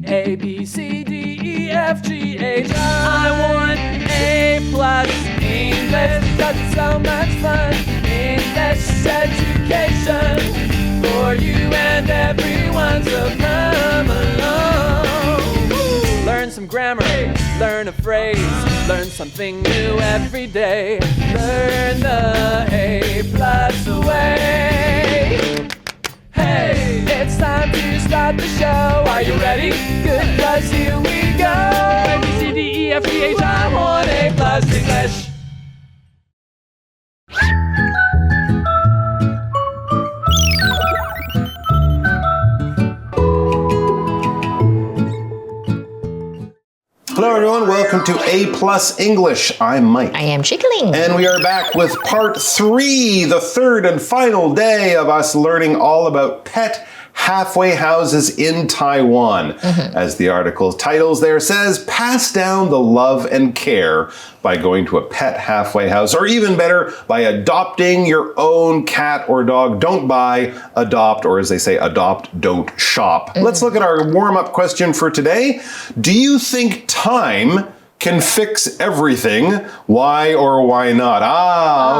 A, B, C, D, E, F, G, H, I want A+. English, that's so much fun. English education for you and everyone, so come along. Learn some grammar, learn a phrase, learn something new every day. Learn the A+ way. Hey, it's time to start the show. Are you ready? Good, 'cause here we go. A, B, C, D, E, F, G, H, I want A+ English. Hello everyone, welcome to A+ English. I'm Mike. I am Chickling. And we are back with part 3, the third and final day of us learning all about pet halfway houses in Taiwan. As the article titles there says, pass down the love and care by going to a pet halfway house, or even better, by adopting your own cat or dog. Don't buy, adopt, or as they say, adopt, don't shop. Let's look at our warm-up question for today. Do you think time can fix everything? Why or why not?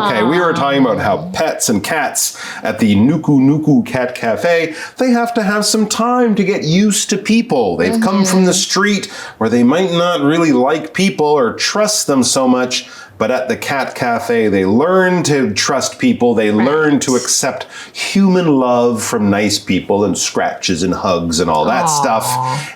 Okay, we were talking about how pets and cats at the Nuku Nuku Cat Cafe, they have to have some time to get used to people. They've come from the street where they might not really like people or trust them so much, but at the Cat Cafe, they learn to trust people. They learn to accept human love from nice people and scratches and hugs and all that stuff.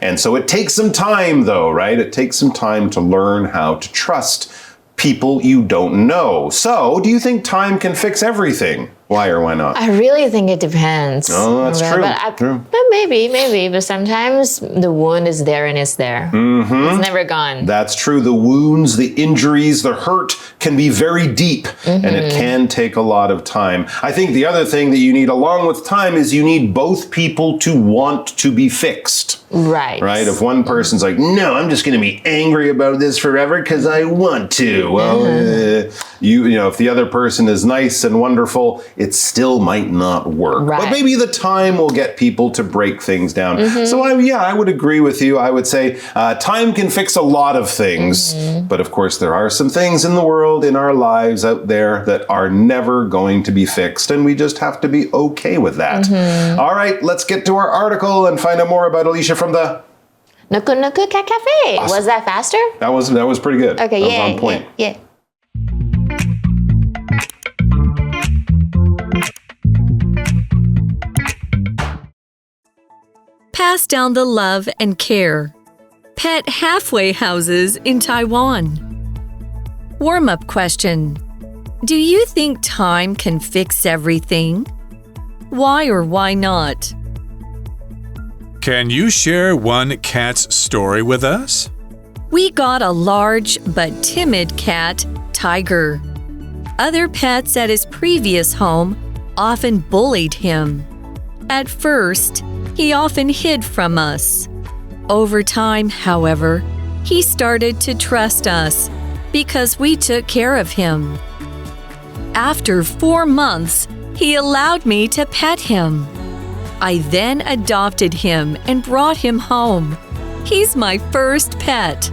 And so it takes some time though, right? It takes some time to learn how to trust people you don't know. So, do you think time can fix everything? Why or why not? I really think it depends. Oh, that's true. But maybe. But sometimes the wound is there and it's there. It's never gone. That's true. The wounds, the injuries, the hurt can be very deep, and it can take a lot of time. I think the other thing that you need along with time is you need both people to want to be fixed. Right. Right? If one person's like, no, I'm just going to be angry about this forever because I want to. Well, you know, if the other person is nice and wonderful, it still might not work. Right. But maybe the time will get people to break things down. So I would agree with you. I would say time can fix a lot of things. But of course, there are some things in the world, in our lives out there that are never going to be fixed. And we just have to be okay with that. All right, let's get to our article and find out more about Alicia from the Nuku Nuku Cat Cafe. Awesome. Was that faster? That was pretty good. Okay, that was on point. Yeah. Pass down the love and care. Pet halfway houses in Taiwan. Warm-up question. Do you think time can fix everything? Why or why not? Can you share one cat's story with us? We got a large but timid cat, Tiger. Other pets at his previous home often bullied him. At first, he often hid from us. Over time, however, he started to trust us because we took care of him. After 4 months, he allowed me to pet him. I then adopted him and brought him home. He's my first pet.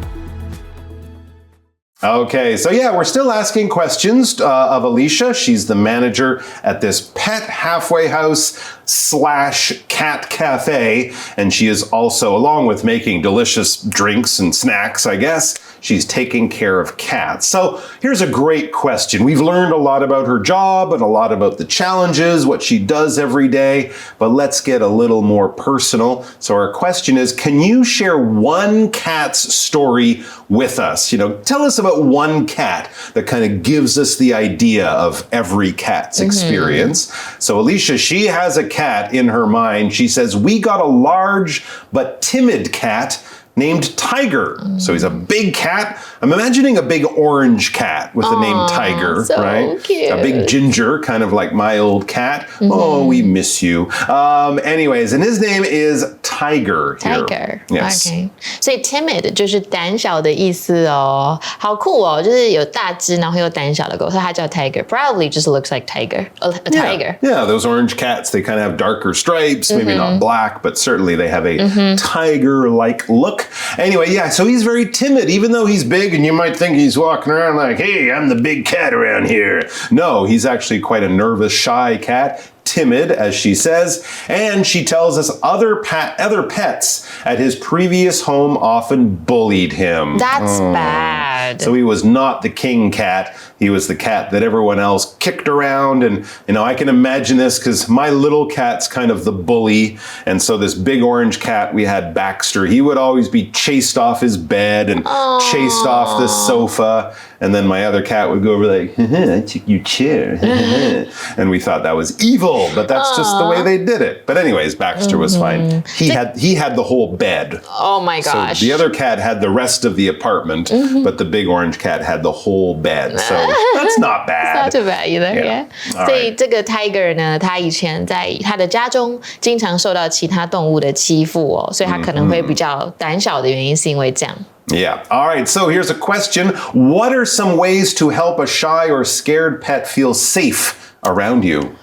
Okay, so yeah, we're still asking questions of Alicia. She's the manager at this pet halfway house / cat cafe, and she is also, along with making delicious drinks and snacks, I guess, she's taking care of cats. So here's a great question. We've learned a lot about her job and a lot about the challenges, what she does every day, but let's get a little more personal. So our question is, can you share one cat's story with us? You know, tell us about one cat that kind of gives us the idea of every cat's experience. So Alicia, she has a cat in her mind. She says, we got a large but timid cat, named Tiger. So he's a big cat. I'm imagining a big orange cat with the name Tiger, so right? Cute. A big ginger, kind of like my old cat. Oh, we miss you. Anyways, and his name is Tiger here. Tiger. Yes. Okay. 所以 timid 就是胆小的意思哦，好酷哦，就是有大只然后又胆小的狗，所以它叫 Tiger. Probably just looks like tiger, a tiger. Yeah, those orange cats, they kind of have darker stripes, maybe not black, but certainly they have a tiger-like look. Anyway, yeah, so he's very timid, even though he's big, and you might think he's walking around like, hey, I'm the big cat around here. No, he's actually quite a nervous, shy cat. Timid, as she says, and she tells us other pets at his previous home often bullied him. That's bad. So he was not the king cat. He was the cat that everyone else kicked around. And, you know, I can imagine this because my little cat's kind of the bully. And so this big orange cat we had, Baxter, he would always be chased off his bed and chased off the sofa. And then my other cat would go over like, I took your chair. And we thought that was evil, but that's just the way they did it. But anyways, Baxter was fine. He had the whole bed. Oh my gosh. So the other cat had the rest of the apartment, but the big orange cat had the whole bed. So that's not bad. Not too bad either, yeah. 所以这个 Tiger 呢，他以前在他的家中经常受到其他动物的欺负哦，所以他可能会比较胆小的原因是因为这样。Yeah. All right. So here's a question. What are some ways to help a shy or scared pet feel safe around you?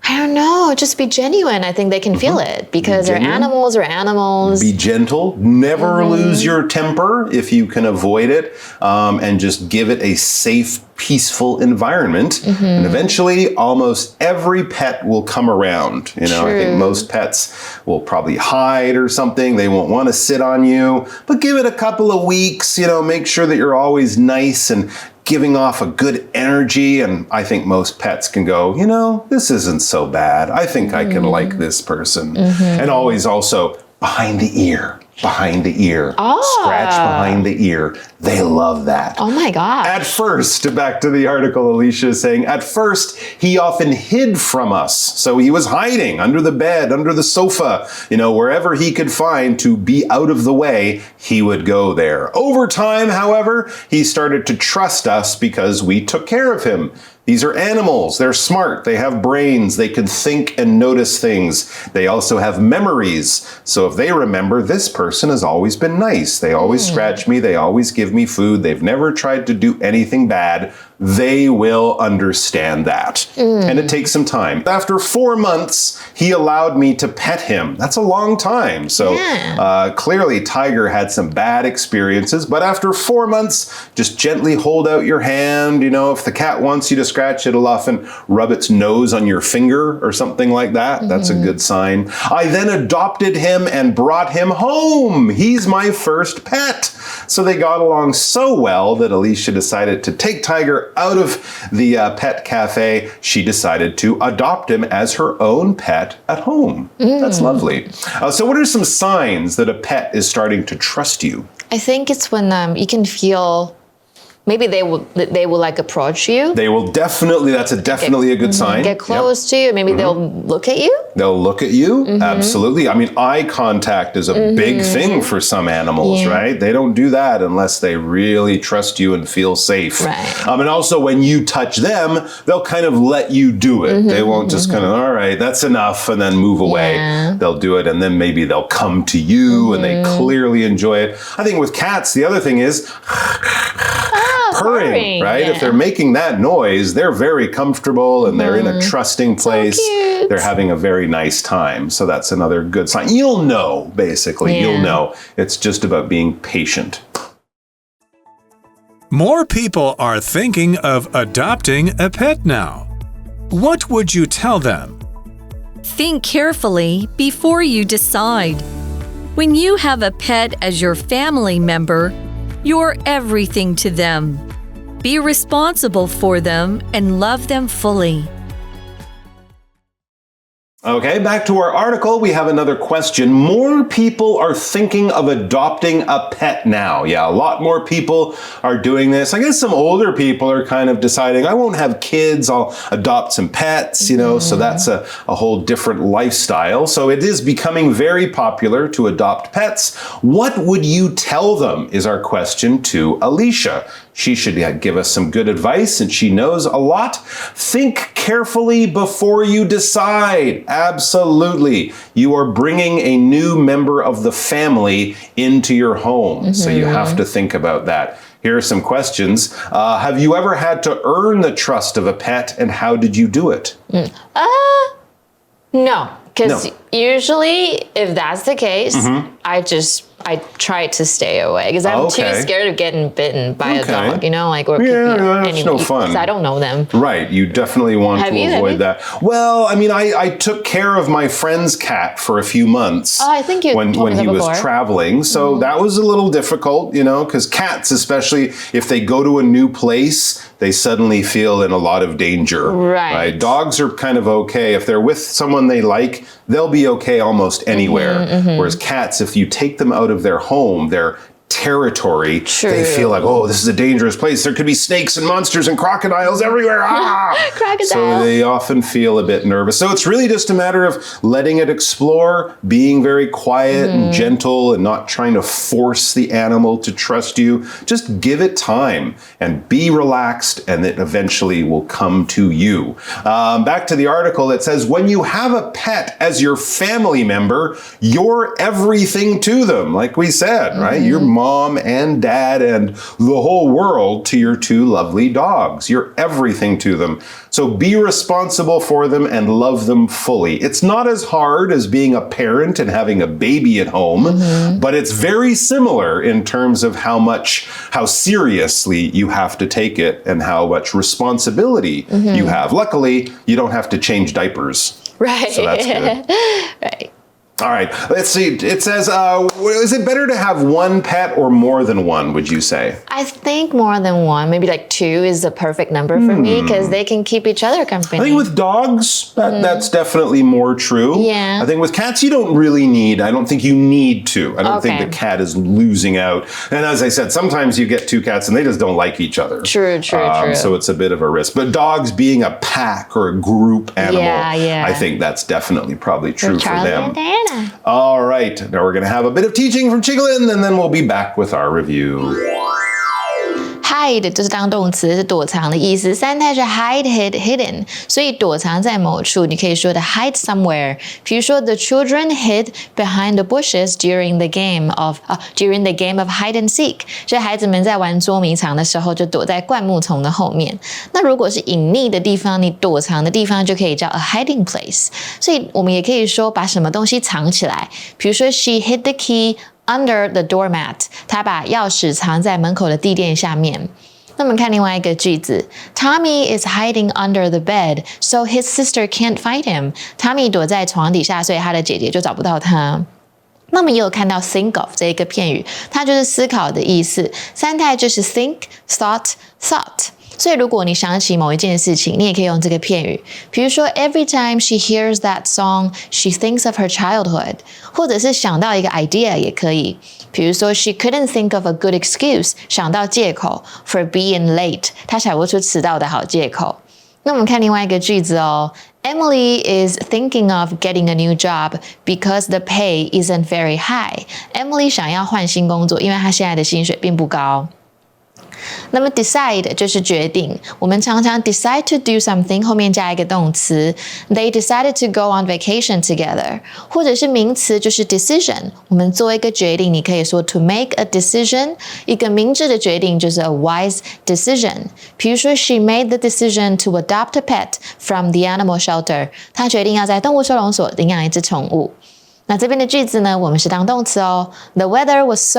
I don't know. Just be genuine. I think they can feel it because they're animals are animals. Be gentle. Never lose your temper if you can avoid it. And just give it a safe, peaceful environment. And eventually, almost every pet will come around. You know, I think most pets will probably hide or something. They won't want to sit on you. But give it a couple of weeks. You know, make sure that you're always nice and giving off a good energy, and I think most pets can go, you know, this isn't so bad. I think I can like this person. And always also behind the ear. Behind the ear. Scratch behind the ear. They love that. Oh my God. At first, back to the article, Alicia is saying, at first, he often hid from us. So he was hiding under the bed, under the sofa, you know, wherever he could find to be out of the way, he would go there. Over time, however, he started to trust us because we took care of him. These are animals. They're smart. They have brains. They can think and notice things. They also have memories. So if they remember, this person has always been nice. They always scratch me. They always give me food. They've never tried to do anything bad. They will understand that. And it takes some time. After 4 months, he allowed me to pet him. That's a long time. So clearly Tiger had some bad experiences. But after 4 months, just gently hold out your hand. You know, if the cat wants you to scratch, it'll often rub its nose on your finger or something like that. That's a good sign. I then adopted him and brought him home. He's my first pet. So they got along so well that Alicia decided to take Tiger out of the pet cafe. She decided to adopt him as her own pet at home. That's lovely. So what are some signs that a pet is starting to trust you? I think it's when you can feel maybe they will like approach you. They will definitely, that's definitely a good sign. Get close to you. Maybe they'll look at you. They'll look at you. Absolutely. I mean, eye contact is a big thing for some animals, right? They don't do that unless they really trust you and feel safe. Right. And also when you touch them, they'll kind of let you do it. They won't just kind of, all right, that's enough, and then move away. Yeah. They'll do it, and then maybe they'll come to you and they clearly enjoy it. I think with cats, the other thing is purring, right? Yeah. If they're making that noise, they're very comfortable and they're in a trusting place. So cute. They're having a very nice time. So that's another good sign. You'll know, basically. Yeah. You'll know. It's just about being patient. More people are thinking of adopting a pet now. What would you tell them? Think carefully before you decide. When you have a pet as your family member, you're everything to them. Be responsible for them and love them fully. Okay, back to our article. We have another question. More people are thinking of adopting a pet now. Yeah, a lot more people are doing this. I guess some older people are kind of deciding, I won't have kids, I'll adopt some pets, so that's a whole different lifestyle. So it is becoming very popular to adopt pets. What would you tell them is our question to Alicia. She should give us some good advice, and she knows a lot. Think carefully before you decide. Absolutely. You are bringing a new member of the family into your home, so you have to think about that. Here are some questions. Have you ever had to earn the trust of a pet, and how did you do it? No, because usually if that's the case, I try to stay away because I'm too scared of getting bitten by a dog, or that's no fun. Because I don't know them. Right, you definitely want to avoid that. Well, I mean, I took care of my friend's cat for a few months. Oh, I think you when he was traveling, so that was a little difficult, because cats, especially if they go to a new place, they suddenly feel in a lot of danger. Right? Dogs are kind of okay. If they're with someone they like, they'll be okay almost anywhere. Whereas cats, if you take them out of their home, their territory, they feel like, oh, this is a dangerous place. There could be snakes and monsters and crocodiles everywhere. Crocodile. So they often feel a bit nervous. So it's really just a matter of letting it explore, being very quiet and gentle and not trying to force the animal to trust you. Just give it time and be relaxed, and it eventually will come to you. Back to the article, it says, when you have a pet as your family member, you're everything to them. Like we said, right? You're mom and dad and the whole world to your two lovely dogs. You're everything to them. So be responsible for them and love them fully. It's not as hard as being a parent and having a baby at home, but it's very similar in terms of how seriously you have to take it and how much responsibility you have. Luckily, you don't have to change diapers. Right. So that's good. Right. All right, let's see. It says, is it better to have one pet or more than one, would you say? I think more than one, maybe like 2 is the perfect number for me because they can keep each other company. I think with dogs, that's definitely more true. Yeah. I think with cats, you don't really need, I don't think you need to. I don't think the cat is losing out. And as I said, sometimes you get 2 cats and they just don't like each other. True. So it's a bit of a risk. But dogs being a pack or a group animal, I think that's definitely probably true for them. All right, now we're going to have a bit of teaching from Chiglin, and then we'll be back with our review. Hide 就是当动词，是躲藏的意思。3态是 hide, hid, hidden， 所以躲藏在某处，你可以说的 hide somewhere。比如说 the children hid behind the bushes during the game of hide and seek， 所以孩子们在玩捉迷藏的时候就躲在灌木丛的后面。那如果是隐匿的地方，你躲藏的地方就可以叫 a hiding place。所以我们也可以说把什么东西藏起来，比如说 she hid the key under the doormat， 他把钥匙藏在门口的地垫下面。那我们看另外一个句子 Tommy is hiding under the bed, so his sister can't find him. Tommy 躲在床底下，所以他的姐姐就找不到他。那我们也有看到 think of 这一个片语，它就是思考的意思。3态就是 think, thought, thought。所以如果你想起某一件事情，你也可以用这个片语。比如说 every time she hears that song, she thinks of her childhood， 或者是想到一个 idea 也可以。比如说 she couldn't think of a good excuse， 想到借口 for being late， 她想不出迟到的好借口。那我们看另外一个句子哦。Emily is thinking of getting a new job because the pay isn't very high. Emily 想要换新工作，因为她现在的薪水并不高。那么 decide 就是决定，我们常常 decide to do something 后面加一个动词 They decided to go on vacation together， 或者是名词就是 decision， 我们做一个决定，你可以说 to make a decision， 一个明智的决定就是 a wise decision。 比如说 she made the decision to adopt a pet from the animal shelter， 她决定要在动物收容所领养一只宠物。那这边的句子呢，我们是当动词哦。The weather was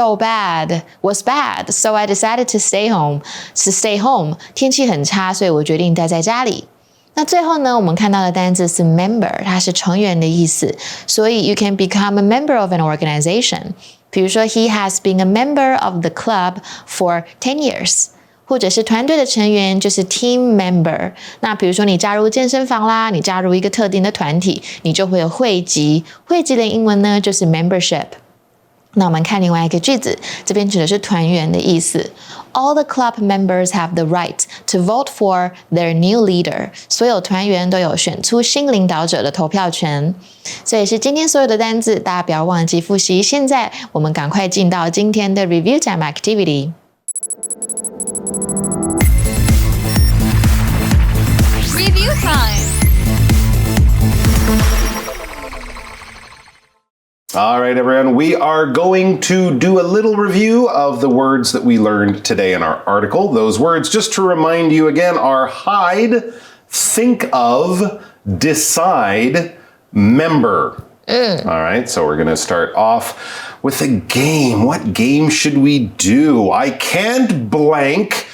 bad, so I decided to stay home. 天气很差，所以我决定待在家里。那最后呢，我们看到的单字是 member， 它是成员的意思，所以 you can become a member of an organization。比如说 he has been a member of the club for 10 years。或者是团队的成员就是 team member。那比如说你加入健身房啦，你加入一个特定的团体，你就会有会籍。会籍的英文呢就是 membership。那我们看另外一个句子，这边指的是团员的意思。All the club members have the right to vote for their new leader。所有团员都有选出新领导者的投票权。所以是今天所有的单字，大家不要忘记复习。现在我们赶快进到今天的 review time Review time.All right, everyone, we are going to do a little review of the words that we learned today in our article. Those words, just to remind you again, are hide, think of, decide, member. All right, so we're going to start off with a game. What game should we do? I can't blank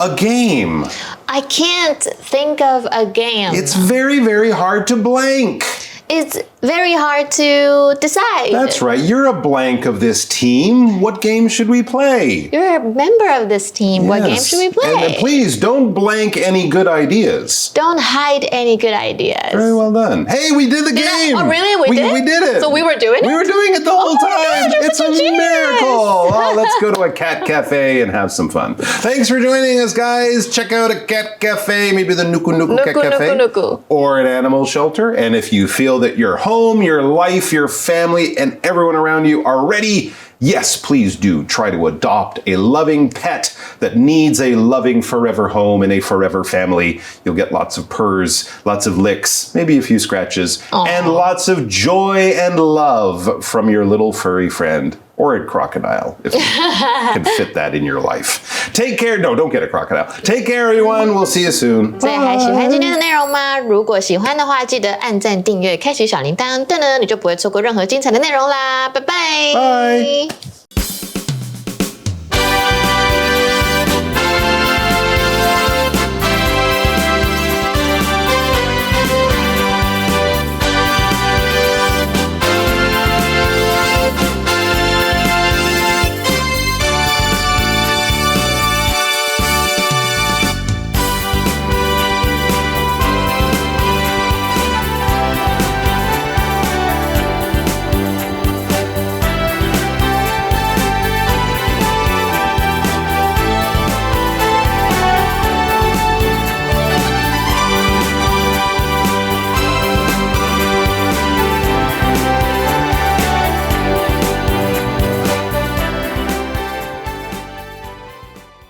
a game. I can't think of a game. It's very, very hard to blank.It's very hard to decide. That's right. You're a blank of this team. What game should we play? You're a member of this team. Yes. What game should we play? And please don't blank any good ideas. Don't hide any good ideas. Very well done. Hey, we did the game. Oh, really? We did? We did it. So we were doing it? We were doing it the whole time. Gosh, it's a miracle. Oh, let's go to a cat cafe and have some fun. Thanks for joining us, guys. Check out a cat cafe, maybe the Nuku Nuku Cat Cafe. Nuku. Or an animal shelter. And if you feel that your home, your life, your family, and everyone around you are ready, yes, please do try to adopt a loving pet that needs a loving forever home and a forever family. You'll get lots of purrs, lots of licks, maybe a few scratches, and lots of joy and love from your little furry friend. Or a crocodile, if you can fit that in your life. Take care. No, don't get a crocodile. Take care, everyone. We'll see you soon. 所以还喜欢今天的内容吗？如果喜欢的话，记得按赞、订阅、开启小铃铛，这样呢你就不会错过任何精彩的内容啦。拜拜。Bye.